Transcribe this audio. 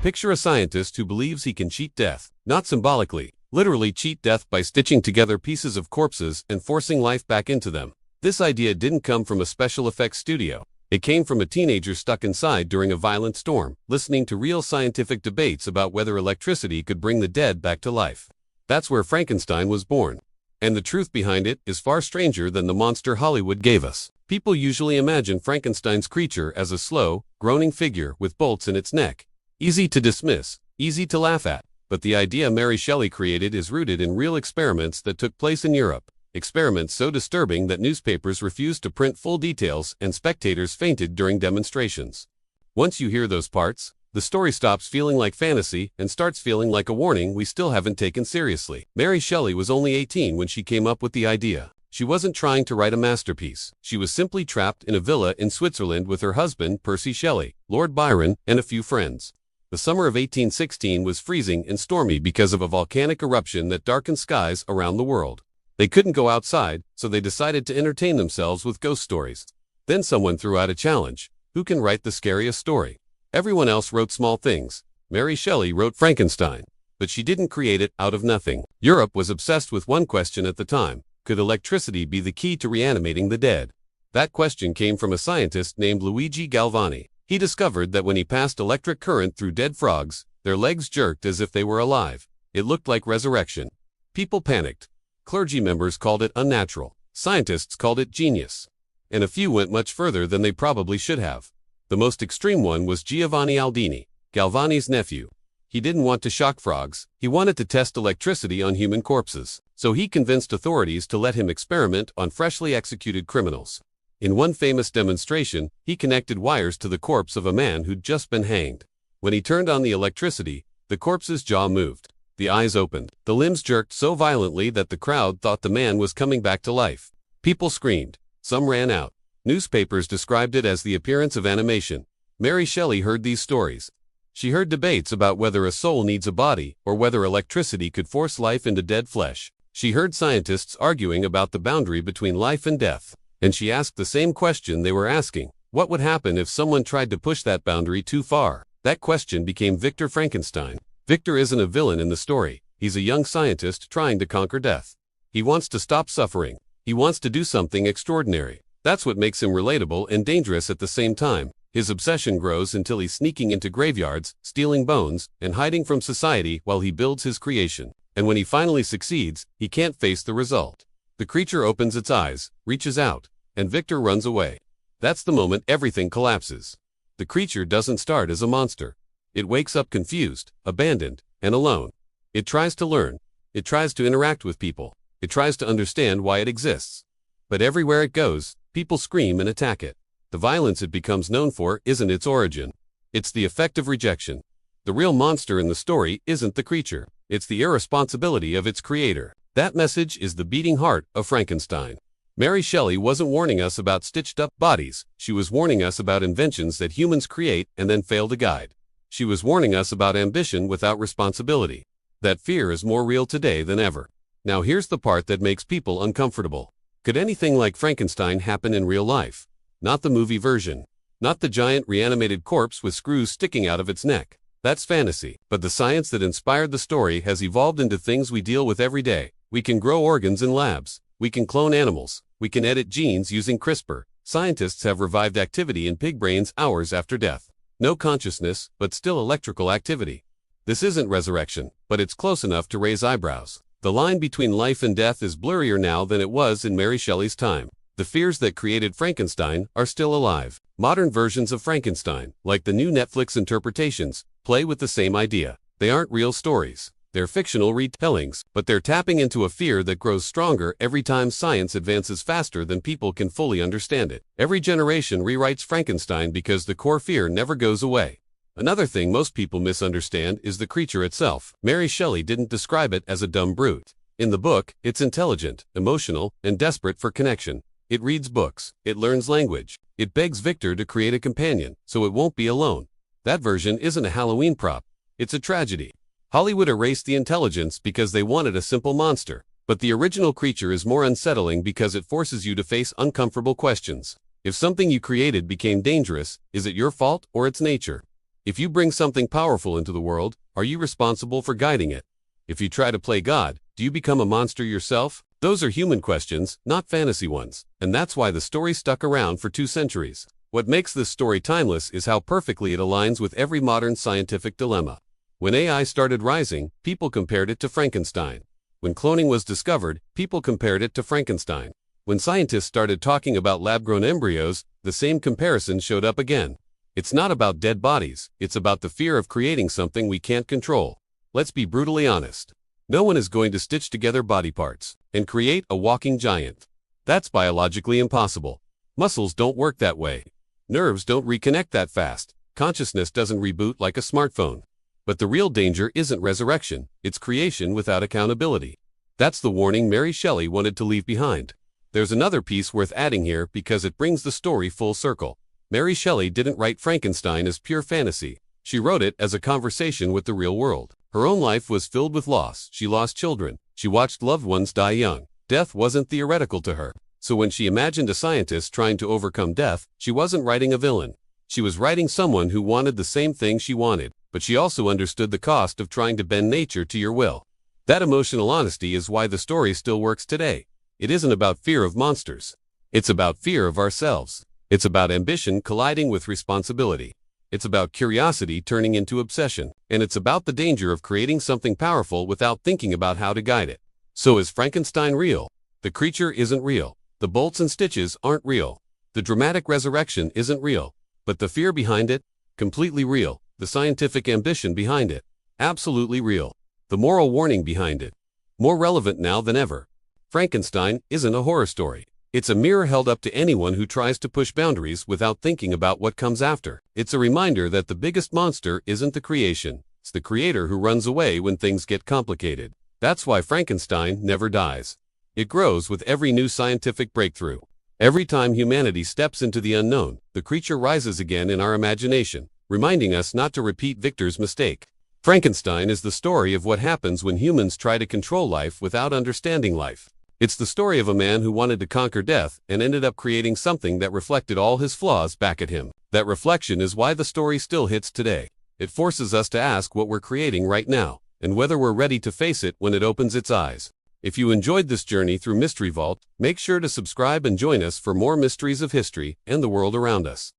Picture a scientist who believes he can cheat death, not symbolically, literally cheat death by stitching together pieces of corpses and forcing life back into them. This idea didn't come from a special effects studio. It came from a teenager stuck inside during a violent storm, listening to real scientific debates about whether electricity could bring the dead back to life. That's where Frankenstein was born. And the truth behind it is far stranger than the monster Hollywood gave us. People usually imagine Frankenstein's creature as a slow, groaning figure with bolts in its neck. Easy to dismiss, easy to laugh at. But the idea Mary Shelley created is rooted in real experiments that took place in Europe. Experiments so disturbing that newspapers refused to print full details and spectators fainted during demonstrations. Once you hear those parts, the story stops feeling like fantasy and starts feeling like a warning we still haven't taken seriously. Mary Shelley was only 18 when she came up with the idea. She wasn't trying to write a masterpiece. She was simply trapped in a villa in Switzerland with her husband, Percy Shelley, Lord Byron, and a few friends. The summer of 1816 was freezing and stormy because of a volcanic eruption that darkened skies around the world. They couldn't go outside, so they decided to entertain themselves with ghost stories. Then someone threw out a challenge. Who can write the scariest story? Everyone else wrote small things. Mary Shelley wrote Frankenstein. But she didn't create it out of nothing. Europe was obsessed with one question at the time. Could electricity be the key to reanimating the dead? That question came from a scientist named Luigi Galvani. He discovered that when he passed electric current through dead frogs, their legs jerked as if they were alive. It looked like resurrection. People panicked. Clergy members called it unnatural. Scientists called it genius. And a few went much further than they probably should have. The most extreme one was Giovanni Aldini, Galvani's nephew. He didn't want to shock frogs. He wanted to test electricity on human corpses. So he convinced authorities to let him experiment on freshly executed criminals. In one famous demonstration, he connected wires to the corpse of a man who'd just been hanged. When he turned on the electricity, the corpse's jaw moved. The eyes opened. The limbs jerked so violently that the crowd thought the man was coming back to life. People screamed. Some ran out. Newspapers described it as the appearance of animation. Mary Shelley heard these stories. She heard debates about whether a soul needs a body or whether electricity could force life into dead flesh. She heard scientists arguing about the boundary between life and death. And she asked the same question they were asking. What would happen if someone tried to push that boundary too far? That question became Victor Frankenstein. Victor isn't a villain in the story. He's a young scientist trying to conquer death. He wants to stop suffering. He wants to do something extraordinary. That's what makes him relatable and dangerous at the same time. His obsession grows until he's sneaking into graveyards, stealing bones, and hiding from society while he builds his creation. And when he finally succeeds, he can't face the result. The creature opens its eyes, reaches out, and Victor runs away. That's the moment everything collapses. The creature doesn't start as a monster. It wakes up confused, abandoned, and alone. It tries to learn. It tries to interact with people. It tries to understand why it exists. But everywhere it goes, people scream and attack it. The violence it becomes known for isn't its origin. It's the effect of rejection. The real monster in the story isn't the creature. It's the irresponsibility of its creator. That message is the beating heart of Frankenstein. Mary Shelley wasn't warning us about stitched-up bodies. She was warning us about inventions that humans create and then fail to guide. She was warning us about ambition without responsibility. That fear is more real today than ever. Now here's the part that makes people uncomfortable. Could anything like Frankenstein happen in real life? Not the movie version. Not the giant reanimated corpse with screws sticking out of its neck. That's fantasy. But the science that inspired the story has evolved into things we deal with every day. We can grow organs in labs. We can clone animals. We can edit genes using CRISPR. Scientists have revived activity in pig brains hours after death. No consciousness, but still electrical activity. This isn't resurrection, but it's close enough to raise eyebrows. The line between life and death is blurrier now than it was in Mary Shelley's time. The fears that created Frankenstein are still alive. Modern versions of Frankenstein, like the new Netflix interpretations, play with the same idea. They aren't real stories. They're fictional retellings, but they're tapping into a fear that grows stronger every time science advances faster than people can fully understand it. Every generation rewrites Frankenstein because the core fear never goes away. Another thing most people misunderstand is the creature itself. Mary Shelley didn't describe it as a dumb brute. In the book, it's intelligent, emotional, and desperate for connection. It reads books. It learns language. It begs Victor to create a companion, so it won't be alone. That version isn't a Halloween prop. It's a tragedy. Hollywood erased the intelligence because they wanted a simple monster. But the original creature is more unsettling because it forces you to face uncomfortable questions. If something you created became dangerous, is it your fault or its nature? If you bring something powerful into the world, are you responsible for guiding it? If you try to play God, do you become a monster yourself? Those are human questions, not fantasy ones, and that's why the story stuck around for 2 centuries. What makes this story timeless is how perfectly it aligns with every modern scientific dilemma. When AI started rising, people compared it to Frankenstein. When cloning was discovered, people compared it to Frankenstein. When scientists started talking about lab-grown embryos, the same comparison showed up again. It's not about dead bodies, it's about the fear of creating something we can't control. Let's be brutally honest. No one is going to stitch together body parts and create a walking giant. That's biologically impossible. Muscles don't work that way. Nerves don't reconnect that fast. Consciousness doesn't reboot like a smartphone. But the real danger isn't resurrection, it's creation without accountability. That's the warning Mary Shelley wanted to leave behind. There's another piece worth adding here because it brings the story full circle. Mary Shelley didn't write Frankenstein as pure fantasy. She wrote it as a conversation with the real world. Her own life was filled with loss. She lost children. She watched loved ones die young. Death wasn't theoretical to her. So when she imagined a scientist trying to overcome death, she wasn't writing a villain. She was writing someone who wanted the same thing she wanted, but she also understood the cost of trying to bend nature to your will. That emotional honesty is why the story still works today. It isn't about fear of monsters. It's about fear of ourselves. It's about ambition colliding with responsibility. It's about curiosity turning into obsession. And it's about the danger of creating something powerful without thinking about how to guide it. So is Frankenstein real? The creature isn't real. The bolts and stitches aren't real. The dramatic resurrection isn't real. But the fear behind it? Completely real. The scientific ambition behind it? Absolutely real. The moral warning behind it? More relevant now than ever. Frankenstein isn't a horror story. It's a mirror held up to anyone who tries to push boundaries without thinking about what comes after. It's a reminder that the biggest monster isn't the creation. It's the creator who runs away when things get complicated. That's why Frankenstein never dies. It grows with every new scientific breakthrough. Every time humanity steps into the unknown, the creature rises again in our imagination, reminding us not to repeat Victor's mistake. Frankenstein is the story of what happens when humans try to control life without understanding life. It's the story of a man who wanted to conquer death and ended up creating something that reflected all his flaws back at him. That reflection is why the story still hits today. It forces us to ask what we're creating right now, and whether we're ready to face it when it opens its eyes. If you enjoyed this journey through Mystery Vault, make sure to subscribe and join us for more mysteries of history and the world around us.